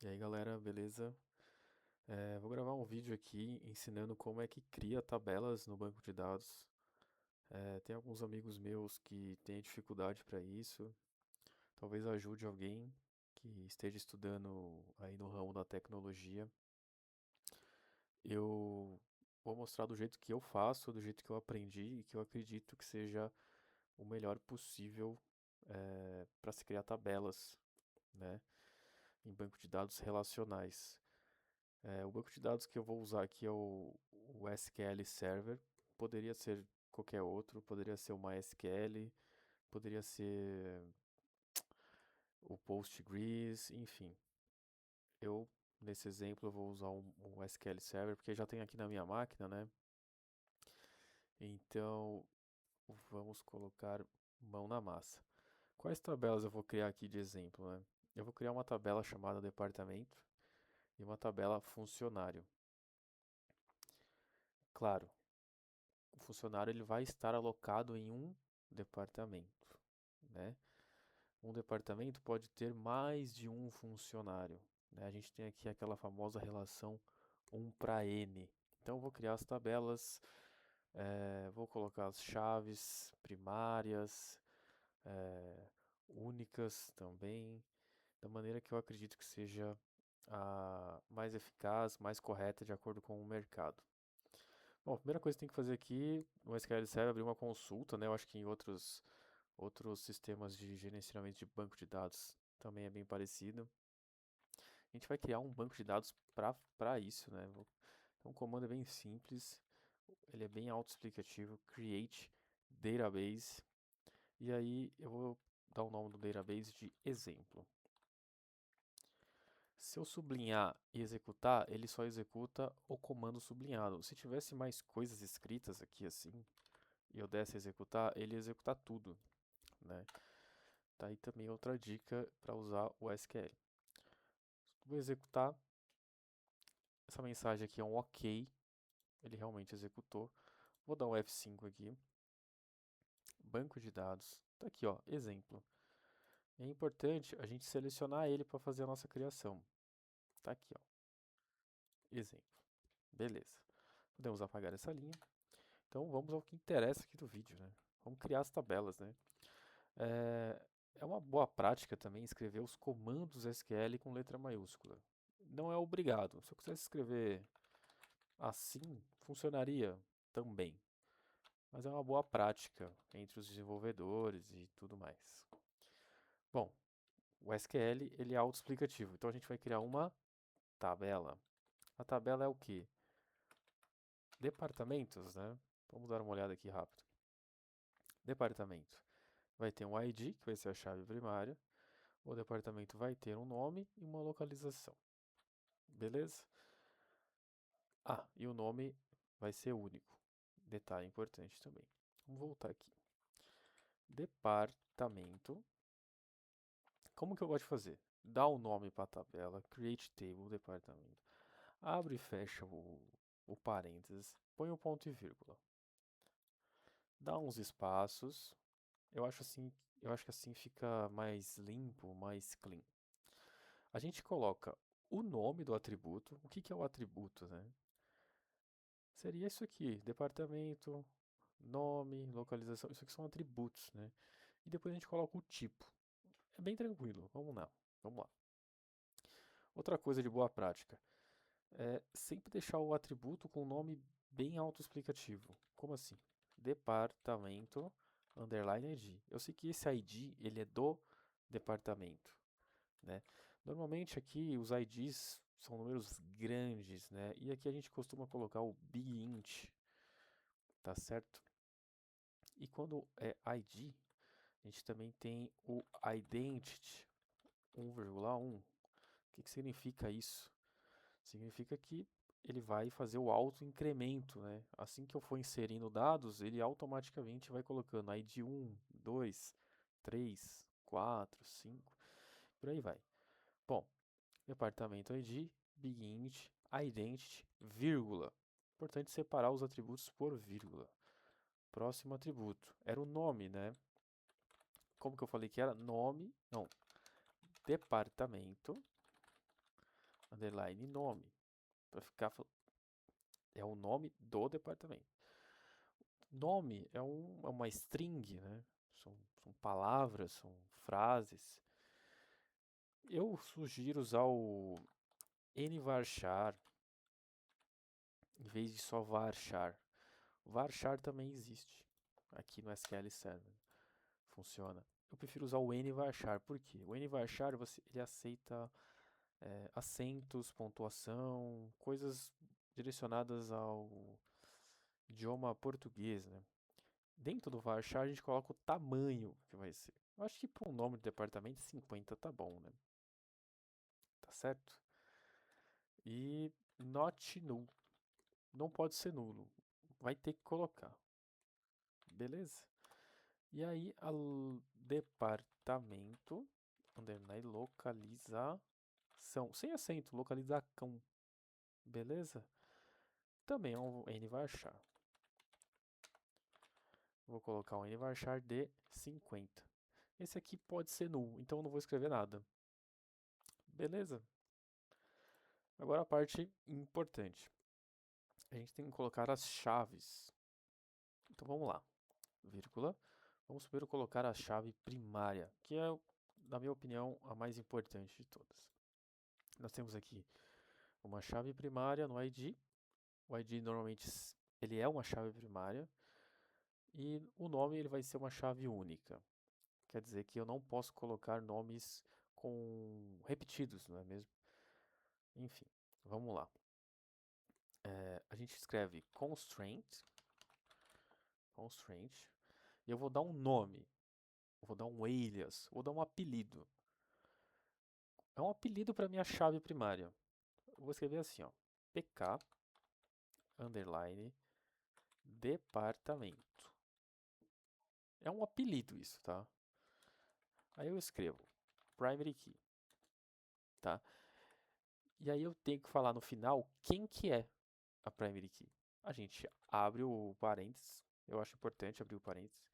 E aí galera, beleza? Vou gravar um vídeo aqui ensinando como é que cria tabelas no banco de dados. Tem alguns amigos meus que têm dificuldade para isso. Talvez ajude alguém que esteja estudando aí no ramo da tecnologia. Eu vou mostrar do jeito que eu faço, do jeito que eu aprendi e que eu acredito que seja o melhor possível para se criar tabelas, né, em banco de dados relacionais. O banco de dados que eu vou usar aqui é o SQL Server. Poderia ser qualquer outro, poderia ser o MySQL, poderia ser o Postgres, enfim. Eu, nesse exemplo, eu vou usar um SQL Server porque já tem aqui na minha máquina, né? Então, vamos colocar mão na massa. Quais tabelas eu vou criar aqui de exemplo, né? Eu vou criar uma tabela chamada departamento e uma tabela funcionário. Claro, o funcionário ele vai estar alocado em um departamento, né? Um departamento pode ter mais de um funcionário, né? A gente tem aqui aquela famosa relação 1 para n. Então eu vou criar as tabelas, vou colocar as chaves primárias, eh, únicas também, da maneira que eu acredito que seja a mais eficaz, mais correta de acordo com o mercado. Bom, a primeira coisa que tem que fazer aqui no SQL Server é abrir uma consulta, né? Eu acho que em outros sistemas de gerenciamento de banco de dados também é bem parecido. A gente vai criar um banco de dados para isso, né? Então, o comando é bem simples, ele é bem autoexplicativo, create database, e aí eu vou dar o nome do database de exemplo. Se eu sublinhar e executar, ele só executa o comando sublinhado. Se tivesse mais coisas escritas aqui assim, e eu desse a executar, ele ia executar tudo, né? Tá aí também outra dica para usar o SQL. Vou executar. Essa mensagem aqui é um OK. Ele realmente executou. Vou dar um F5 aqui. Banco de dados. Tá aqui, ó, exemplo. É importante a gente selecionar ele para fazer a nossa criação. Tá aqui, ó, exemplo. Beleza. Podemos apagar essa linha. Então vamos ao que interessa aqui do vídeo, né? Vamos criar as tabelas, né? É, é uma boa prática também escrever os comandos SQL com letra maiúscula. Não é obrigado. Se eu quisesse escrever assim, funcionaria também. Mas é uma boa prática entre os desenvolvedores e tudo mais. Bom, o SQL ele é autoexplicativo, então a gente vai criar uma tabela. A tabela é o que? Departamentos, né? Vamos dar uma olhada aqui rápido. Departamento vai ter um ID, que vai ser a chave primária. O departamento vai ter um nome e uma localização. Beleza? Ah, e o nome vai ser único. Detalhe importante também. Vamos voltar aqui. Departamento. Como que eu gosto de fazer? Dá o nome para a tabela, create table, departamento. Abre e fecha o parênteses, põe o ponto e vírgula. Dá uns espaços. Eu acho que assim fica mais limpo, mais clean. A gente coloca o nome do atributo. O que que é o atributo, né? Seria isso aqui, departamento, nome, localização. Isso aqui são atributos, né? E depois a gente coloca o tipo. É bem tranquilo. Vamos lá. Vamos lá. Outra coisa de boa prática é sempre deixar o atributo com o nome bem autoexplicativo. Como assim? Departamento underline ID. Eu sei que esse ID ele é do departamento, né? Normalmente aqui os IDs são números grandes, né? E aqui a gente costuma colocar o big int, tá certo? E quando é ID, a gente também tem o identity 1,1. O que que significa isso? Significa que ele vai fazer o auto-incremento, né? Assim que eu for inserindo dados, ele automaticamente vai colocando ID 1, 2, 3, 4, 5, por aí vai. Bom, departamento ID, begin, identity, vírgula. Importante separar os atributos por vírgula. Próximo atributo. Era o nome, né? Como que eu falei que era? Nome, não, departamento. underline nome, para ficar é o nome do departamento. Nome é uma string, né? São palavras, são frases. Eu sugiro usar o nvarchar em vez de só varchar. Varchar também existe aqui no SQL Server. Funciona. Eu prefiro usar o nvarchar. Por quê? O nvarchar ele aceita acentos, pontuação, coisas direcionadas ao idioma português, né? Dentro do varchar a gente coloca o tamanho que vai ser. Eu acho que para um nome de departamento 50 tá bom, né? Tá certo? E not null. Não pode ser nulo. Vai ter que colocar. Beleza? E aí, departamento, underline localização, sem acento, localização. Beleza? Também é um nvarchar. Vou colocar um nvarchar de 50. Esse aqui pode ser null, então eu não vou escrever nada. Beleza? Agora a parte importante. A gente tem que colocar as chaves. Então vamos lá. Vírgula. Vamos primeiro colocar a chave primária, que é, na minha opinião, a mais importante de todas. Nós temos aqui uma chave primária no ID. O ID normalmente ele é uma chave primária. E o nome ele vai ser uma chave única. Quer dizer que eu não posso colocar nomes com repetidos, não é mesmo? Enfim, vamos lá. A gente escreve constraint, e eu vou dar um nome, eu vou dar um alias, vou dar um apelido. É um apelido para minha chave primária. Eu vou escrever assim, ó, pk underline departamento. É um apelido isso, tá? Aí eu escrevo primary key, tá? E aí eu tenho que falar no final quem que é a primary key. A gente abre o parênteses, eu acho importante abrir o parênteses,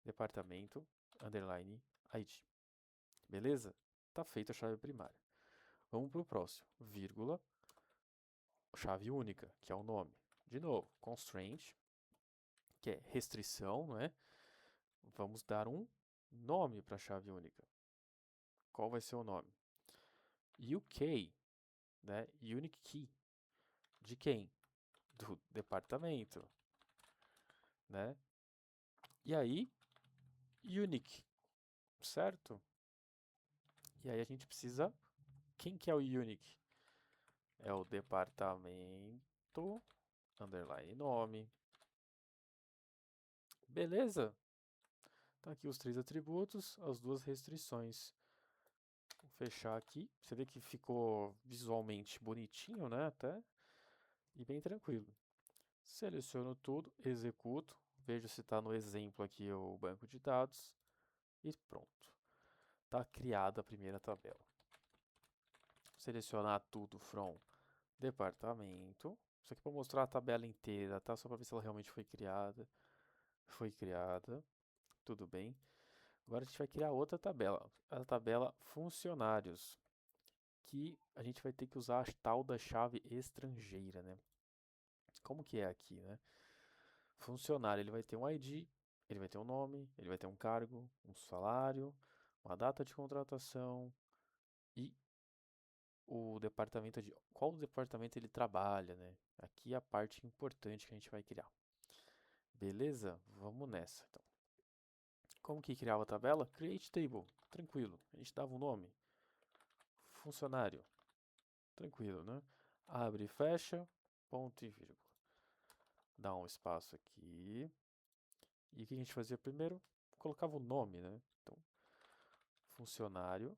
departamento, underline, ID. Beleza? Tá feita a chave primária. Vamos para o próximo, vírgula, chave única, que é o nome. De novo, constraint, que é restrição, não é? Vamos dar um nome para a chave única. Qual vai ser o nome? UK, né? Unique key. De quem? Do departamento, né? E aí, unique, certo? E aí a gente precisa. Quem que é o unique? É o departamento, underline nome. Beleza? Tá aqui os 3 atributos, as 2 restrições. Vou fechar aqui. Você vê que ficou visualmente bonitinho, né? Até. E bem tranquilo. Seleciono tudo, executo. Vejo se está no exemplo aqui o banco de dados. E pronto. Está criada a primeira tabela. Selecionar tudo from departamento. Isso aqui para mostrar a tabela inteira, tá? Só para ver se ela realmente foi criada. Foi criada. Tudo bem. Agora a gente vai criar outra tabela. A tabela funcionários. Que a gente vai ter que usar a tal da chave estrangeira, né? Como que é aqui, né? Funcionário, ele vai ter um ID, ele vai ter um nome, ele vai ter um cargo, um salário, uma data de contratação e o departamento de qual departamento ele trabalha, né? Aqui é a parte importante que a gente vai criar. Beleza? Vamos nessa, então. Como que criava a tabela? Create table, tranquilo. A gente dava um nome. Funcionário, tranquilo, né? Abre e fecha, ponto e vírgula. Dá um espaço aqui. E o que a gente fazia primeiro? Colocava o nome, né? Então, funcionário,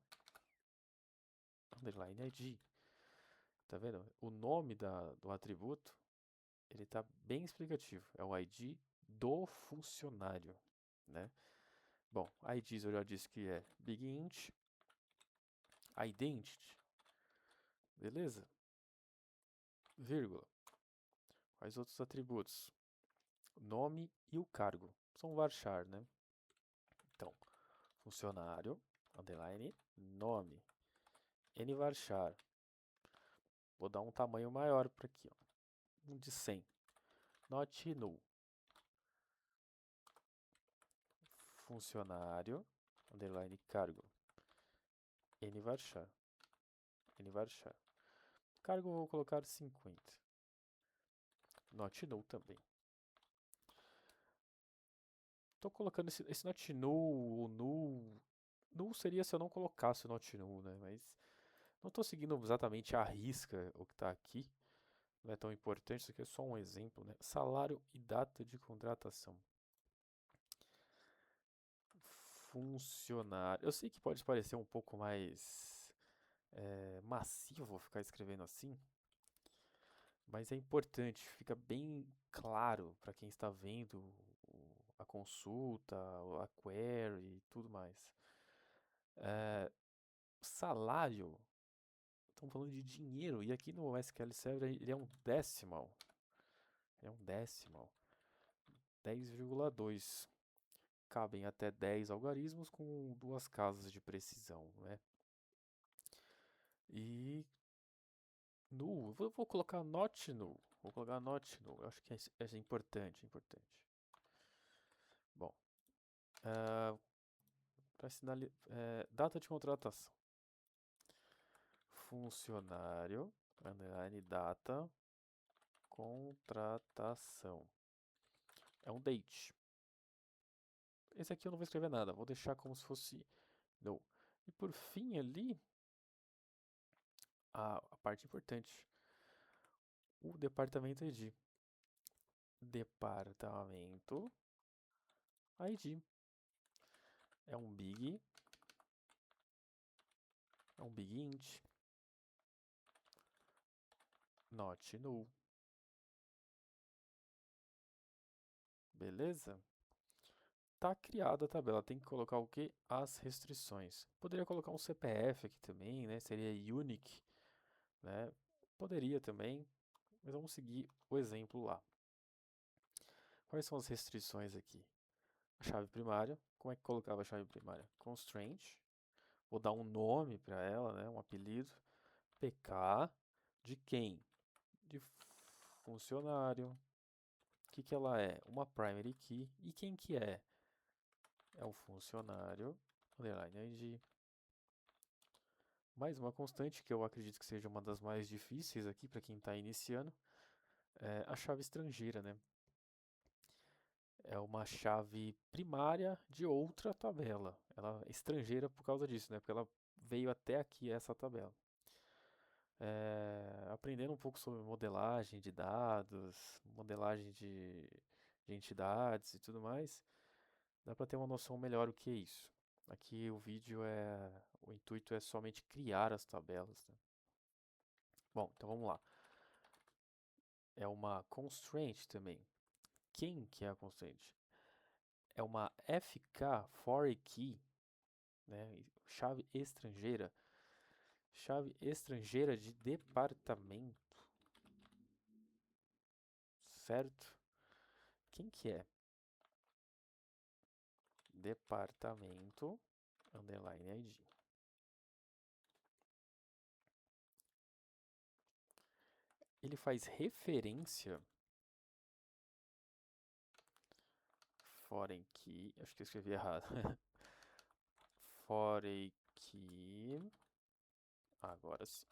underline ID. Tá vendo? O nome do atributo, ele tá bem explicativo. É o ID do funcionário, né? Bom, IDs eu já disse que é big int, identity, beleza? Vírgula. Quais outros atributos? Nome e o cargo. São varchar, né? Então, funcionário, underline, nome, nvarchar. Vou dar um tamanho maior para aqui, ó. Um de 100. Not null. Funcionário, underline cargo, nvarchar. nvarchar. Cargo vou colocar 50. Not null também. Estou colocando esse not null ou null. Null seria se eu não colocasse o not null, né? Mas não estou seguindo exatamente à risca o que está aqui. Não é tão importante, isso aqui é só um exemplo, né? Salário e data de contratação. Funcionário. Eu sei que pode parecer um pouco mais massivo ficar escrevendo assim, mas é importante, fica bem claro para quem está vendo a consulta, a query e tudo mais. Salário, estamos falando de dinheiro, e aqui no SQL Server ele é um decimal. É um decimal. 10,2. Cabem até 10 algarismos com duas casas de precisão, né? E null, vou colocar not null. Vou colocar not null. Eu acho que é importante, importante. Bom, para data de contratação. Funcionário, underline data, contratação. É um date. Esse aqui eu não vou escrever nada, vou deixar como se fosse no. E por fim ali, a parte importante, o departamento ID. Departamento ID. É um big int. Not null. Beleza? Tá criada a tabela, tem que colocar o que? As restrições. Poderia colocar um CPF aqui também, né? Seria unique, né? Poderia também, mas vamos seguir o exemplo lá. Quais são as restrições aqui? A chave primária, como é que colocava a chave primária? Constraint, vou dar um nome para ela, né? Um apelido. PK, de quem? De funcionário. O que ela é? Uma primary key. E quem que é? É o funcionário, underline ID. Mais uma constante, que eu acredito que seja uma das mais difíceis aqui para quem está iniciando, é a chave estrangeira, né? É uma chave primária de outra tabela. Ela é estrangeira por causa disso, né? Porque ela veio até aqui essa tabela. Aprendendo um pouco sobre modelagem de dados, modelagem de entidades e tudo mais, dá para ter uma noção melhor o que é isso. Aqui o intuito é somente criar as tabelas, né? Bom, então vamos lá. É uma constraint também. Quem que é a constraint? É uma FK, foreign key, né? Chave estrangeira de departamento, certo? Quem que é? Departamento, underline ID. Ele faz referência, foreign key, acho que eu escrevi errado. Foreign key, agora sim.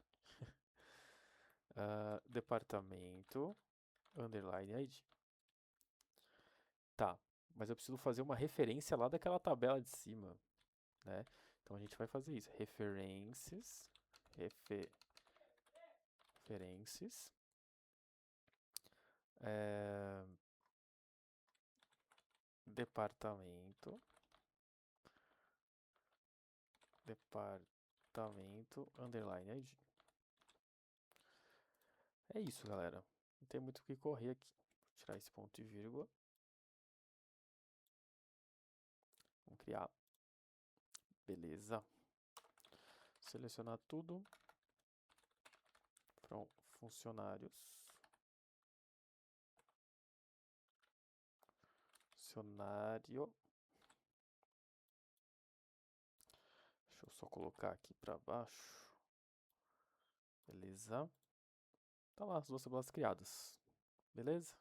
Departamento, underline ID. Tá, mas eu preciso fazer uma referência lá daquela tabela de cima, né? Então a gente vai fazer isso. Referências, referências, departamento, underline ID. É isso, galera. Não tem muito o que correr aqui. Vou tirar esse ponto e vírgula. Vamos criar. Beleza. Selecionar tudo. From funcionários. Funcionário. Deixa eu só colocar aqui para baixo. Beleza. Tá lá as duas tabelas criadas. Beleza?